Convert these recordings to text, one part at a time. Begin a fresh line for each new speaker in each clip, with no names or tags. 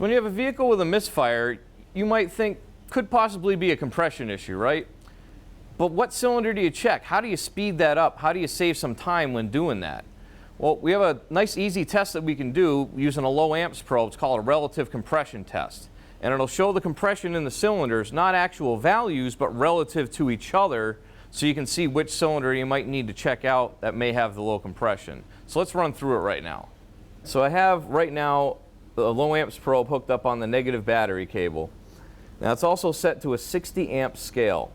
So when you have a vehicle with a misfire, you might think could possibly be a compression issue, right? But what cylinder do you check? How do you speed that up? How do you save some time when doing that? Well, we have a nice easy test that we can do using a low amps probe. It's called a relative compression test. And it'll show the compression in the cylinders, not actual values, but relative to each other, so you can see which cylinder you might need to check out that may have the low compression. So let's run through it right now. So I have right now the low amps probe hooked up on the negative battery cable. Now it's also set to a 60 amp scale.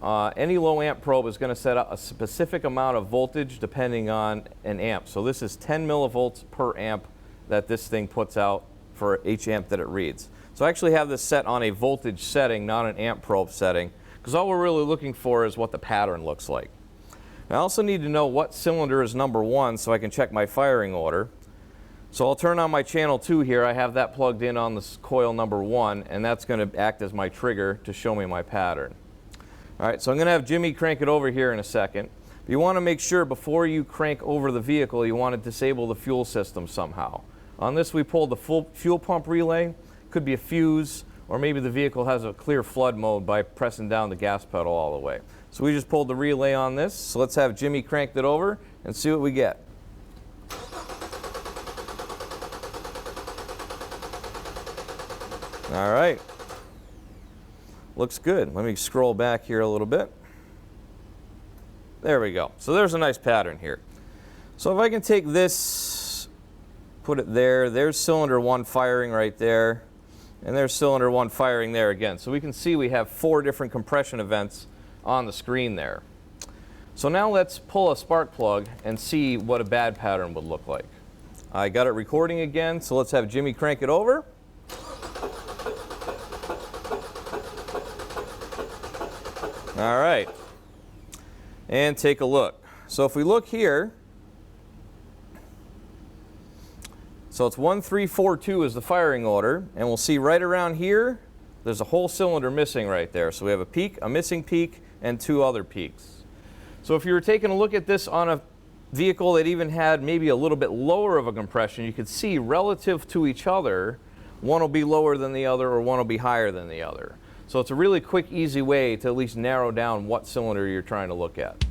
Any low amp probe is going to set up a specific amount of voltage depending on an amp. So this is 10 millivolts per amp that this thing puts out for each amp that it reads. So I actually have this set on a voltage setting, not an amp probe setting, because all we're really looking for is what the pattern looks like. I also need to know what cylinder is number 1 so I can check my firing order. So I'll turn on my channel 2 here. I have that plugged in on this coil number 1, and that's going to act as my trigger to show me my pattern. All right, so I'm going to have Jimmy crank it over here in a second. You want to make sure before you crank over the vehicle, you want to disable the fuel system somehow. On this, we pulled the full fuel pump relay. Could be a fuse, or maybe the vehicle has a clear flood mode by pressing down the gas pedal all the way. So we just pulled the relay on this. So let's have Jimmy crank it over and see what we get. All right. Looks good. Let me scroll back here a little bit. There we go. So there's a nice pattern here. So if I can take this, put it there, there's cylinder 1 firing right there, and there's cylinder 1 firing there again. So we can see we have 4 different compression events on the screen there. So now let's pull a spark plug and see what a bad pattern would look like. I got it recording again, so let's have Jimmy crank it over. All right, and take a look. So if we look here, so it's 1342 is the firing order, and we'll see right around here, there's a whole cylinder missing right there. So we have a peak, a missing peak, and 2 other peaks. So if you were taking a look at this on a vehicle that even had maybe a little bit lower of a compression, you could see relative to each other, one will be lower than the other or one will be higher than the other. So it's a really quick, easy way to at least narrow down what cylinder you're trying to look at.